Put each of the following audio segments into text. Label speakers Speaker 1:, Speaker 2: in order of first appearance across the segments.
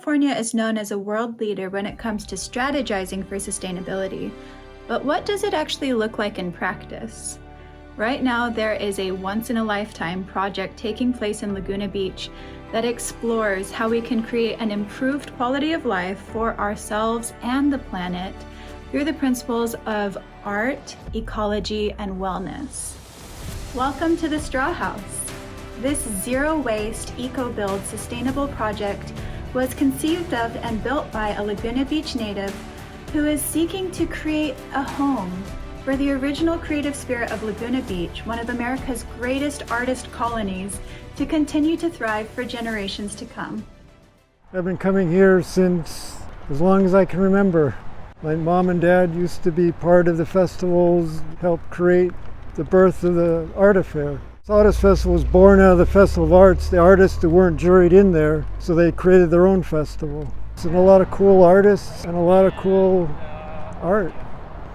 Speaker 1: California is known as a world leader when it comes to strategizing for sustainability. But what does it actually look like in practice? Right now, there is a once-in-a-lifetime project taking place in Laguna Beach that explores how we can create an improved quality of life for ourselves and the planet through the principles of art, ecology, and wellness. Welcome to the Straw House. This zero-waste, eco-build sustainable project was conceived of and built by a Laguna Beach native who is seeking to create a home for the original creative spirit of Laguna Beach, one of America's greatest artist colonies, to continue to thrive for generations to come.
Speaker 2: I've been coming here since as long as I can remember. My mom and dad used to be part of the festivals, helped create the birth of the art affair. Sawdust Festival was born out of the Festival of Arts. The artists that weren't juried in there, so they created their own festival. And a lot of cool artists and a lot of cool art.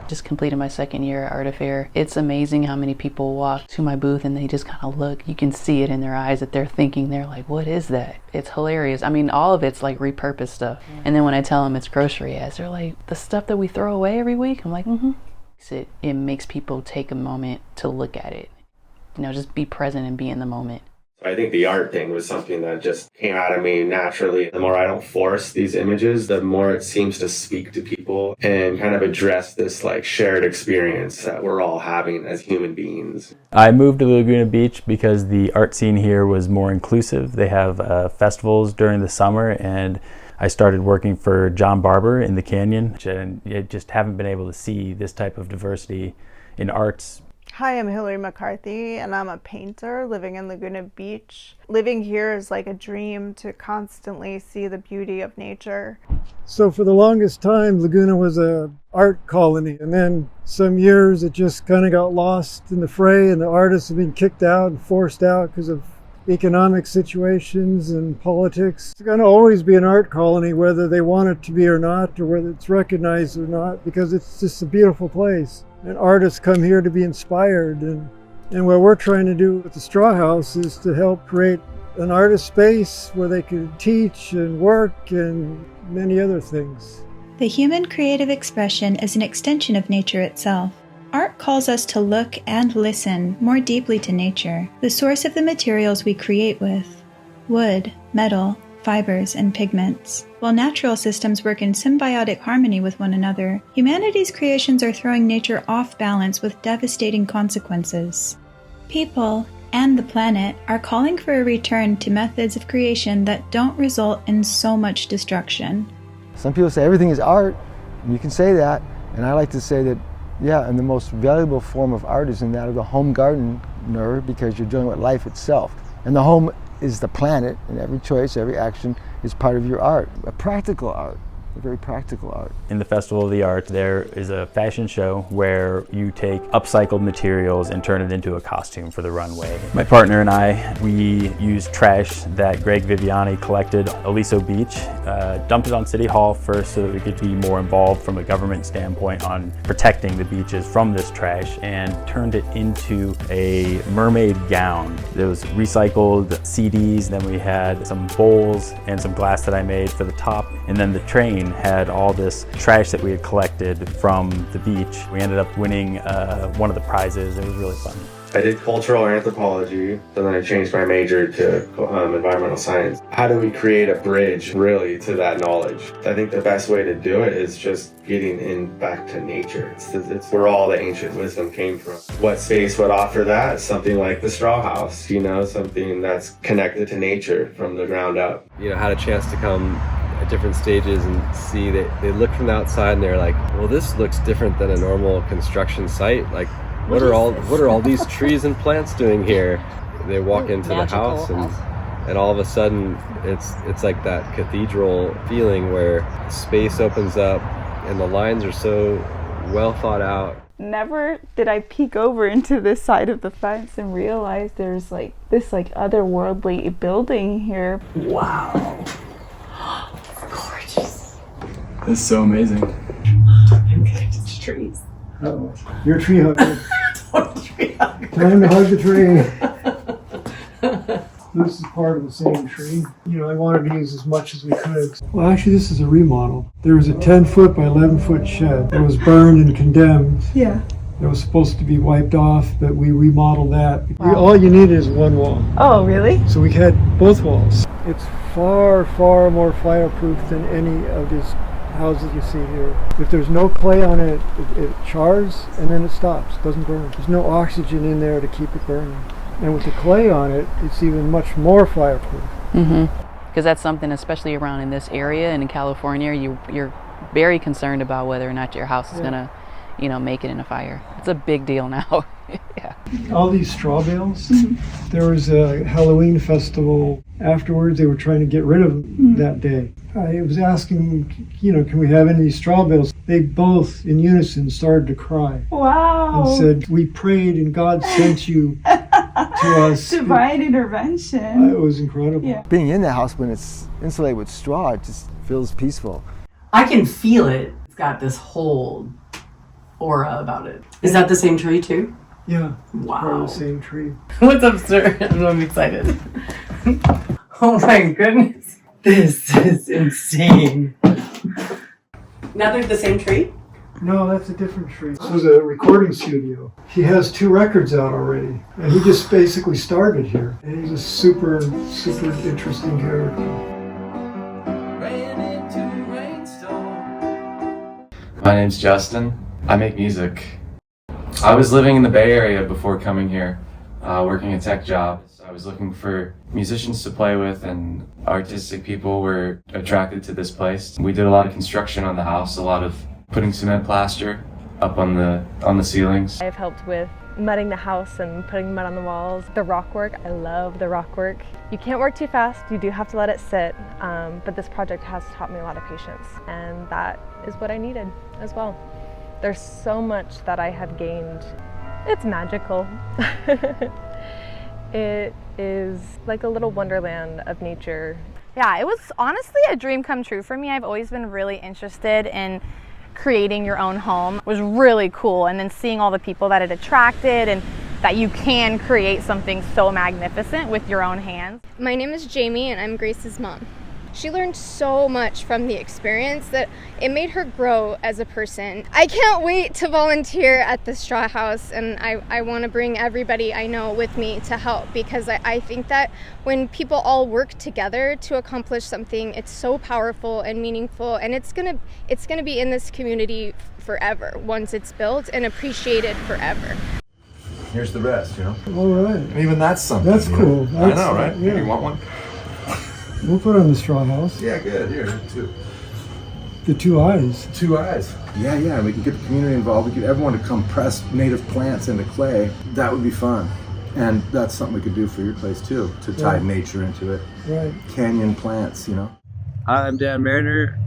Speaker 3: Just completed my second year at Art Affair. It's amazing how many people walk to my booth and they just kind of look. You can see it in their eyes that they're thinking, they're like, what is that? It's hilarious. I mean, all of it's like repurposed stuff. And then when I tell them it's grocery ads, they're like, the stuff that we throw away every week? I'm like, It makes people take a moment to look at it. You know, just be present and be in the moment.
Speaker 4: I think the art thing was something that just came out of me naturally. The more I don't force these images, the more it seems to speak to people and kind of address this like shared experience that we're all having as human beings.
Speaker 5: I moved to Laguna Beach because the art scene here was more inclusive. They have festivals during the summer, and I started working for John Barber in the Canyon, and I just haven't been able to see this type of diversity in arts.
Speaker 6: Hi, I'm Hillary McCarthy, and I'm a painter living in Laguna Beach. Living here is like a dream to constantly see the beauty of nature.
Speaker 2: So for the longest time, Laguna was an art colony, and then some years it just kind of got lost in the fray, and the artists have been kicked out and forced out because of economic situations and politics. It's going to always be an art colony, whether they want it to be or not, or whether it's recognized or not, because it's just a beautiful place. And artists come here to be inspired. And what we're trying to do with the Straw House is to help create an artist space where they can teach and work and many other things.
Speaker 1: The human creative expression is an extension of nature itself. Art calls us to look and listen more deeply to nature, the source of the materials we create with: wood, metal, fibers, and pigments. While natural systems work in symbiotic harmony with one another, humanity's creations are throwing nature off balance with devastating consequences. People and the planet are calling for a return to methods of creation that don't result in so much destruction.
Speaker 7: Some people say everything is art, and you can say that, and I like to say that, yeah, and the most valuable form of art is in that of the home gardener, because you're dealing with life itself. And the home is the planet, and every choice, every action is part of your art, a practical art, a very practical art.
Speaker 5: In the Festival of the Arts, there is a fashion show where you take upcycled materials and turn it into a costume for the runway. My partner and I, we used trash that Greg Viviani collected at Aliso Beach, dumped it on City Hall first so that we could be more involved from a government standpoint on protecting the beaches from this trash, and turned it into a mermaid gown. There was recycled CDs, then we had some bowls and some glass that I made for the top, and then the train had all this trash that we had collected from the beach. We ended up winning one of the prizes. It was really fun.
Speaker 4: I did cultural anthropology, and then I changed my major to environmental science. How do we create a bridge, really, to that knowledge? I think the best way to do it is just getting in back to nature. It's where all the ancient wisdom came from. What space would offer that? Something like the Straw House, something that's connected to nature from the ground up.
Speaker 8: Had a chance to come at different stages and see that they look from the outside and they're like, well, this looks different than a normal construction site. Like, what are all these trees and plants doing here? They walk into the house and all of a sudden it's like that cathedral feeling where space opens up and the lines are so well thought out.
Speaker 6: Never did I peek over into this side of the fence and realize there's like this otherworldly building here.
Speaker 9: Wow. Gorgeous. This is so amazing. I'm connected to trees.
Speaker 2: Oh, you're a tree hugger.
Speaker 9: Totally tree hugger.
Speaker 2: Time to hug the tree. This is part of the same tree. You know, I wanted to use as much as we could. Well, actually, this is a remodel. There was a 10-foot by 11-foot shed that was burned and condemned.
Speaker 1: Yeah.
Speaker 2: It was supposed to be wiped off, but we remodeled that. All you need is one wall.
Speaker 1: Oh, really?
Speaker 2: So we had both walls. It's far, far more fireproof than any of these houses you see here. If there's no clay on it, it chars and then it stops, doesn't burn. There's no oxygen in there to keep it burning. And with the clay on it, it's even much more fireproof.
Speaker 3: Because that's something, especially around in this area and in California, you're very concerned about whether or not your house is gonna, you know, make it in a fire. It's a big deal now. Yeah.
Speaker 2: All these straw bales, there was a Halloween festival afterwards. They were trying to get rid of them that day. I was asking, you know, can we have any of these straw bales? They both, in unison, started to cry.
Speaker 1: Wow.
Speaker 2: And said, we prayed and God sent you to us.
Speaker 1: Divine intervention.
Speaker 2: It was incredible.
Speaker 1: Yeah.
Speaker 7: Being in the house when it's insulated with straw, it just feels peaceful.
Speaker 9: I can feel it. It's got this whole aura about it. Is that the same tree too?
Speaker 2: Yeah, it's part of
Speaker 9: Wow.
Speaker 2: the same tree.
Speaker 9: What's up, sir? I'm excited. Oh my goodness. This is insane. Now they're the same tree?
Speaker 2: No, that's a different tree. This was a recording studio. He has 2 records out already, and he just basically started here. And he's a super, super interesting character.
Speaker 10: My name's Justin. I make music. I was living in the Bay Area before coming here, working a tech job. I was looking for musicians to play with, and artistic people were attracted to this place. We did a lot of construction on the house, a lot of putting cement plaster up on the ceilings.
Speaker 11: I've helped with mudding the house and putting mud on the walls. The rock work, I love the rock work. You can't work too fast, you do have to let it sit, but this project has taught me a lot of patience, and that is what I needed as well. There's so much that I have gained. It's magical. It is like a little wonderland of nature.
Speaker 12: Yeah, it was honestly a dream come true for me. I've always been really interested in creating your own home. It was really cool, and then seeing all the people that it attracted and that you can create something so magnificent with your own hands.
Speaker 13: My name is Jamie and I'm Grace's mom. She learned so much from the experience that it made her grow as a person. I can't wait to volunteer at the Straw House, and I want to bring everybody I know with me to help, because I think that when people all work together to accomplish something, it's so powerful and meaningful, and it's gonna be in this community forever once it's built and appreciated forever.
Speaker 14: Here's the rest, you know?
Speaker 2: All right.
Speaker 14: And even that's something.
Speaker 2: That's
Speaker 14: you
Speaker 2: cool.
Speaker 14: know? I
Speaker 2: That's-
Speaker 14: know, right?
Speaker 2: yeah.
Speaker 14: You want one?
Speaker 2: We'll put on the straw house.
Speaker 14: Yeah, good. Here, 2.
Speaker 2: The 2 eyes.
Speaker 14: 2 eyes. Yeah, we can get the community involved. We get everyone to come press native plants into clay. That would be fun. And that's something we could do for your place too, to tie nature into it.
Speaker 2: Right.
Speaker 14: Canyon plants, you know?
Speaker 8: I'm Dan Mariner,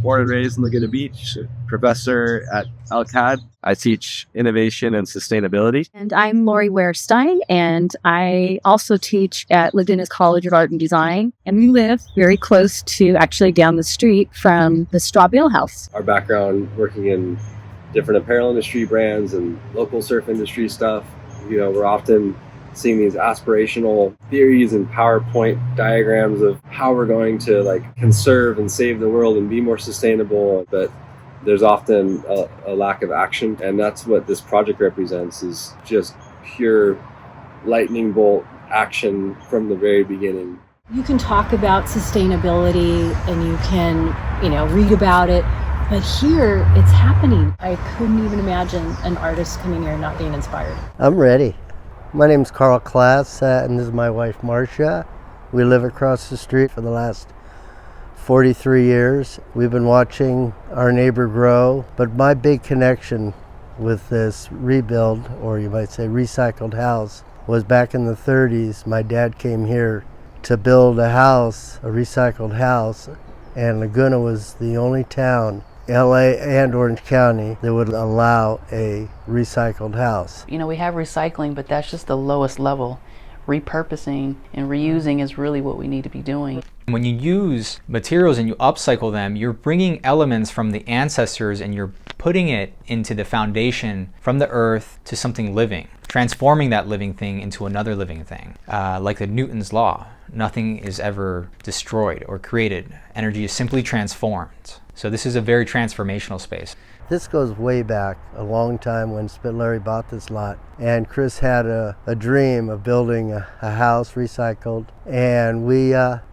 Speaker 8: born and raised in Laguna Beach, professor at LCAD. I teach innovation and sustainability.
Speaker 15: And I'm Lori Wehrstein, and I also teach at Laguna College of Art and Design. And we live very close to, actually down the street from the Straw Bale House.
Speaker 8: Our background working in different apparel industry brands and local surf industry stuff. You know, we're often seeing these aspirational theories and PowerPoint diagrams of how we're going to like conserve and save the world and be more sustainable, but there's often a lack of action, and that's what this project represents, is just pure lightning bolt action from the very beginning.
Speaker 15: You can talk about sustainability and you can, read about it, but here it's happening. I couldn't even imagine an artist coming here and not being inspired.
Speaker 16: I'm ready. My name's Carl Klass, and this is my wife Marcia. We live across the street for the last 43 years. We've been watching our neighbor grow, but my big connection with this rebuild, or you might say recycled house, was back in the 30s. My dad came here to build a house, a recycled house, and Laguna was the only town, LA and Orange County, that would allow a recycled house.
Speaker 3: You know, we have recycling, but that's just the lowest level. Repurposing and reusing is really what we need to be doing.
Speaker 17: When you use materials and you upcycle them, you're bringing elements from the ancestors and you're putting it into the foundation from the earth to something living, transforming that living thing into another living thing. Like the Newton's law, nothing is ever destroyed or created. Energy is simply transformed. So this is a very transformational space.
Speaker 16: This goes way back, a long time when Spit Larry bought this lot. And Chris had a dream of building a house recycled. And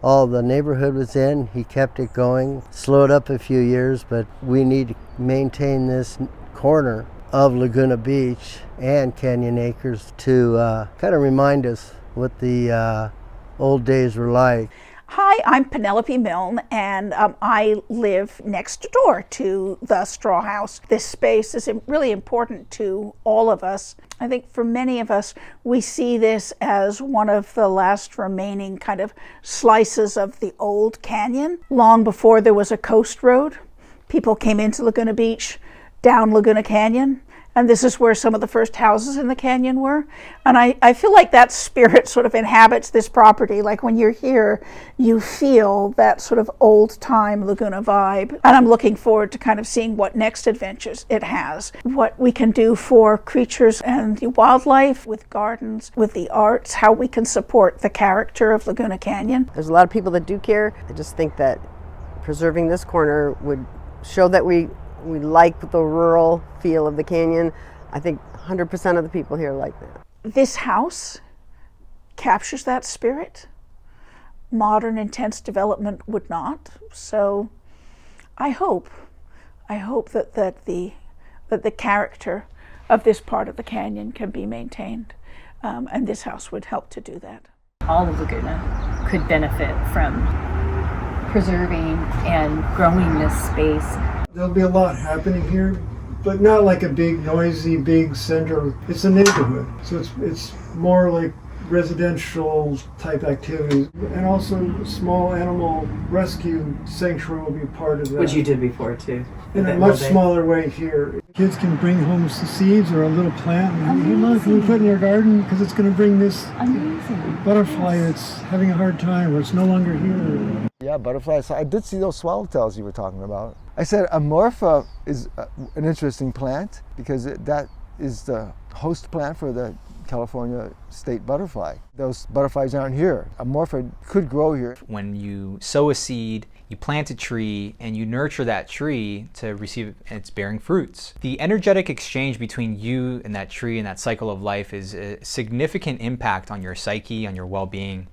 Speaker 16: all the neighborhood was in. He kept it going, slowed up a few years, but we need to maintain this corner of Laguna Beach and Canyon Acres to kind of remind us what the old days were like.
Speaker 18: Hi, I'm Penelope Milne, and I live next door to the Straw House. This space is really important to all of us. I think for many of us, we see this as one of the last remaining kind of slices of the old canyon. Long before there was a coast road, people came into Laguna Beach, down Laguna Canyon, and this is where some of the first houses in the canyon were. And I feel like that spirit sort of inhabits this property. Like when you're here, you feel that sort of old time Laguna vibe. And I'm looking forward to kind of seeing what next adventures it has, what we can do for creatures and the wildlife, with gardens, with the arts, how we can support the character of Laguna Canyon.
Speaker 19: There's a lot of people that do care. I just think that preserving this corner would show that we like the rural feel of the canyon. I think 100% of the people here like that.
Speaker 18: This house captures that spirit. Modern intense development would not. So I hope that the character of this part of the canyon can be maintained, and this house would help to do that.
Speaker 15: All of Laguna could benefit from preserving and growing this space.
Speaker 2: There'll be a lot happening here, but not like a big, noisy, big center. It's a neighborhood, so it's more like residential type activities, and also small animal rescue sanctuary will be part of that.
Speaker 9: Which you did before too.
Speaker 2: In a much smaller way here. Kids can bring home some seeds or a little plant. And, hey, look, can we put in your garden because it's going to bring this butterfly that's having a hard time, or it's no longer here.
Speaker 7: Yeah, butterflies. I did see those swallowtails you were talking about. I said Amorpha is an interesting plant because that is the host plant for the California state butterfly. Those butterflies aren't here. Amorpha could grow here.
Speaker 17: When you sow a seed, you plant a tree, and you nurture that tree to receive its bearing fruits. The energetic exchange between you and that tree and that cycle of life is a significant impact on your psyche, on your well-being,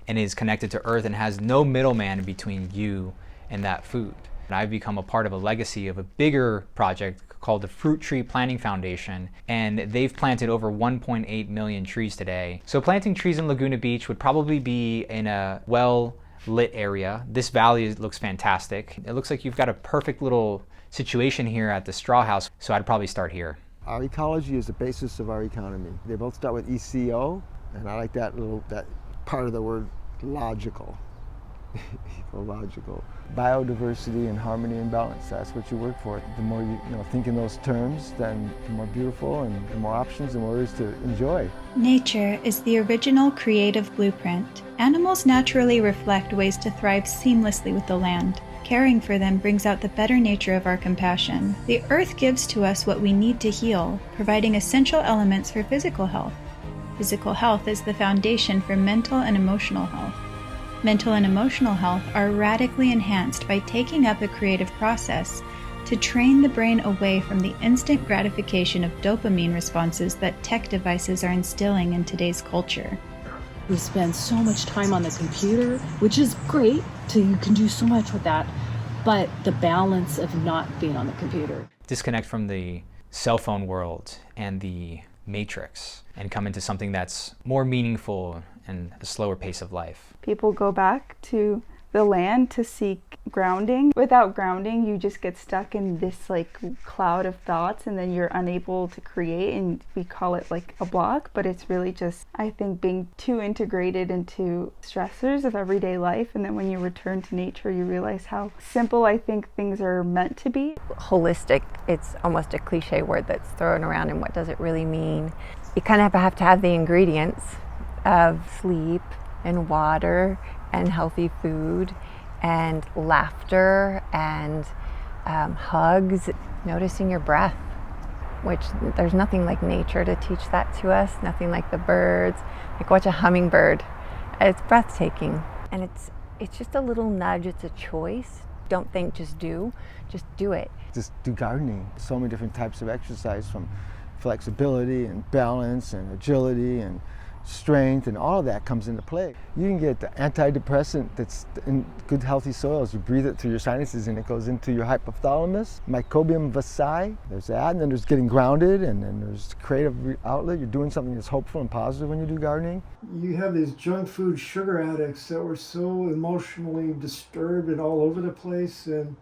Speaker 17: and is connected to earth and has no middleman between you and that food. And I've become a part of a legacy of a bigger project called the Fruit Tree Planting Foundation, and they've planted over 1.8 million trees today. So planting trees in Laguna Beach would probably be in a well-lit area. This valley looks fantastic. It looks like you've got a perfect little situation here at the Straw House, so I'd probably start here.
Speaker 7: Our ecology is the basis of our economy. They both start with ECO, and I like that part of the word logical. Ecological. Biodiversity and harmony and balance, that's what you work for. The more you think in those terms, then the more beautiful and the more options, the more there is to enjoy.
Speaker 1: Nature is the original creative blueprint. Animals naturally reflect ways to thrive seamlessly with the land. Caring for them brings out the better nature of our compassion. The earth gives to us what we need to heal, providing essential elements for physical health. Physical health is the foundation for mental and emotional health. Mental and emotional health are radically enhanced by taking up a creative process to train the brain away from the instant gratification of dopamine responses that tech devices are instilling in today's culture.
Speaker 15: We spend so much time on the computer, which is great, you can do so much with that, but the balance of not being on the computer.
Speaker 17: Disconnect from the cell phone world and the matrix and come into something that's more meaningful and a slower pace of life.
Speaker 20: People go back to the land to seek grounding. Without grounding, you just get stuck in this cloud of thoughts, and then you're unable to create, and we call it a block, but it's really just, I think, being too integrated into stressors of everyday life. And then when you return to nature, you realize how simple I think things are meant to be.
Speaker 21: Holistic, it's almost a cliche word that's thrown around, and what does it really mean? You kind of have to have the ingredients of sleep and water and healthy food and laughter and hugs, noticing your breath, which there's nothing like nature to teach that to us, nothing like the birds. Like watch a hummingbird, it's breathtaking. And it's just a little nudge, it's a choice. Don't think, just do it.
Speaker 7: Just do gardening. So many different types of exercise, from flexibility and balance and agility and strength, and all of that comes into play. You can get the antidepressant that's in good healthy soils. You breathe it through your sinuses and it goes into your hypothalamus, Mycobium vacci. There's that, and then there's getting grounded, and then there's creative outlet. You're doing something that's hopeful and positive when you do gardening.
Speaker 2: You have these junk food sugar addicts that were so emotionally disturbed and all over the place, and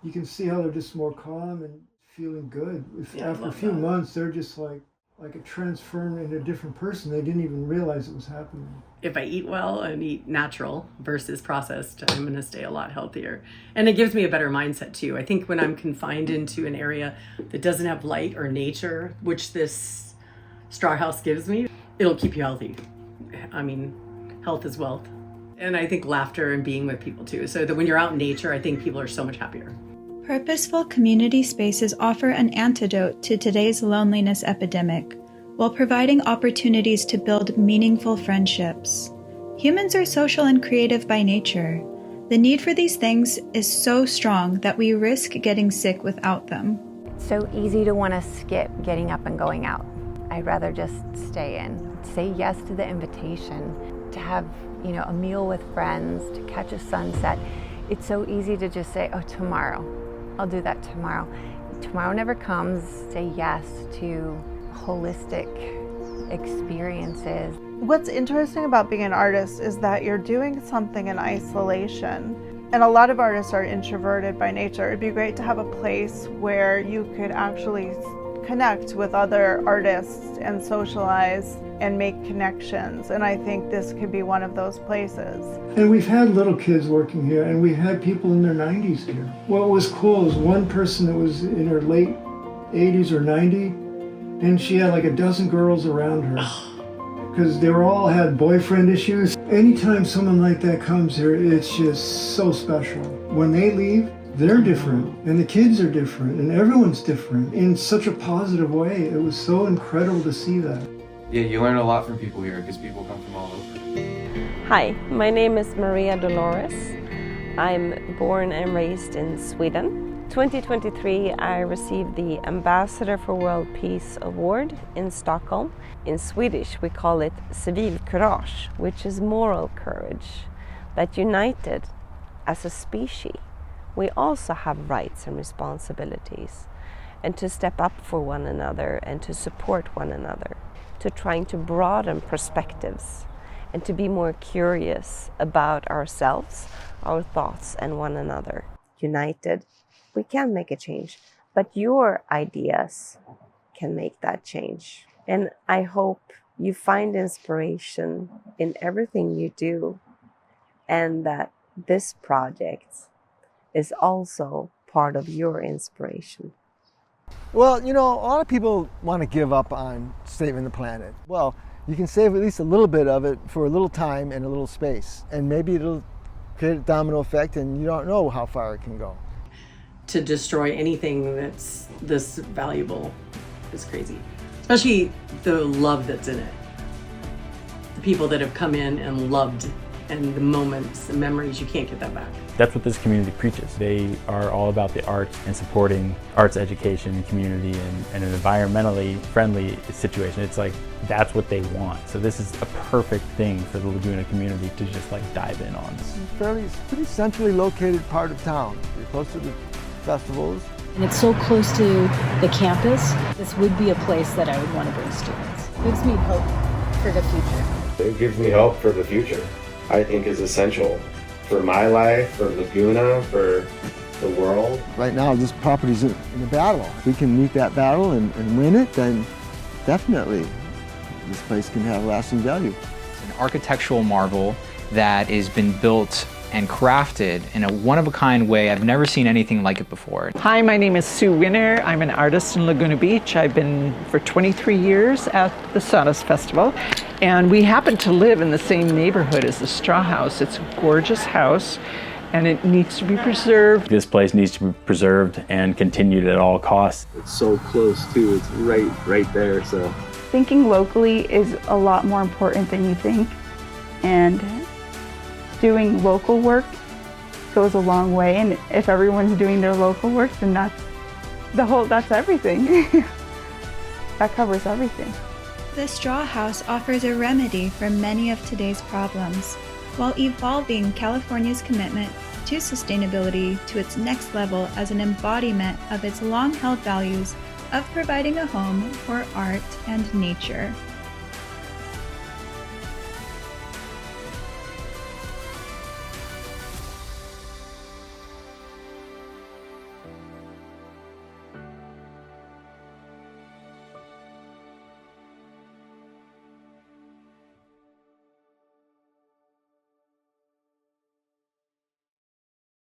Speaker 2: you can see how they're just more calm and feeling good. After a few months, they're just like a transformed into a different person. They didn't even realize it was happening.
Speaker 9: If I eat well and eat natural versus processed, I'm going to stay a lot healthier. And it gives me a better mindset too. I think when I'm confined into an area that doesn't have light or nature, which this straw house gives me, it'll keep you healthy. I mean, health is wealth. And I think laughter and being with people too. So that when you're out in nature, I think people are so much happier.
Speaker 1: Purposeful community spaces offer an antidote to today's loneliness epidemic, while providing opportunities to build meaningful friendships. Humans are social and creative by nature. The need for these things is so strong that we risk getting sick without them.
Speaker 21: It's so easy to want to skip getting up and going out. I'd rather just stay in. Say yes to the invitation, to have, a meal with friends, to catch a sunset. It's so easy to just say, oh, tomorrow. I'll do that tomorrow. Tomorrow never comes. Say yes to holistic experiences.
Speaker 6: What's interesting about being an artist is that you're doing something in isolation. And a lot of artists are introverted by nature. It'd be great to have a place where you could actually connect with other artists and socialize and make connections. And I think this could be one of those places.
Speaker 2: And we've had little kids working here, and we've had people in their 90s here. What was cool is one person that was in her late 80s or 90, and she had like a dozen girls around her. Because they all had boyfriend issues. Anytime someone like that comes here, it's just so special. When they leave, they're different, and the kids are different, and everyone's different in such a positive way. It was so incredible to see that.
Speaker 10: Yeah, you learn a lot from people here because people come from all over.
Speaker 5: Hi, my name is Maria Dolores. I'm born and raised in Sweden. 2023, I received the Ambassador for World Peace Award in Stockholm. In Swedish, we call it civilkurage, which is moral courage. That united as a species, we also have rights and responsibilities, and to step up for one another and to support one another, to trying to broaden perspectives and to be more curious about ourselves, our thoughts, and one another. United, we can make a change, but your ideas can make that change. And I hope you find inspiration in everything you do, and that this project is also part of your inspiration.
Speaker 7: Well, a lot of people want to give up on saving the planet. Well, you can save at least a little bit of it for a little time and a little space, and maybe it'll create a domino effect, and you don't know how far it can go.
Speaker 9: To destroy anything that's this valuable is crazy. Especially the love that's in it. The people that have come in and loved, and the moments, the memories, you can't get that back.
Speaker 22: That's what this community preaches. They are all about the arts and supporting arts education and community and an environmentally friendly situation. It's like, that's what they want. So this is a perfect thing for the Laguna community to just dive in on.
Speaker 7: It's pretty centrally located part of town. You're close to the festivals.
Speaker 15: And it's so close to the campus. This would be a place that I would want to bring students. It gives me hope for the future.
Speaker 4: It gives me hope for the future. I think is essential for my life, for Laguna, for the world.
Speaker 7: Right now, this property's in a battle. If we can meet that battle and win it, then definitely this place can have lasting value.
Speaker 17: It's an architectural marvel that has been built and crafted in a one-of-a-kind way. I've never seen anything like it before.
Speaker 11: Hi, my name is Sue Winner. I'm an artist in Laguna Beach. I've been for 23 years at the Sawdust Festival, and we happen to live in the same neighborhood as the Straw House. It's a gorgeous house, and it needs to be preserved.
Speaker 22: This place needs to be preserved and continued at all costs.
Speaker 8: It's so close too. It's right there. So
Speaker 20: Thinking locally is a lot more important than you think, and doing local work goes a long way. And if everyone's doing their local work, then that's everything. That covers everything.
Speaker 1: The Straw House offers a remedy for many of today's problems, while evolving California's commitment to sustainability to its next level as an embodiment of its long-held values of providing a home for art and nature.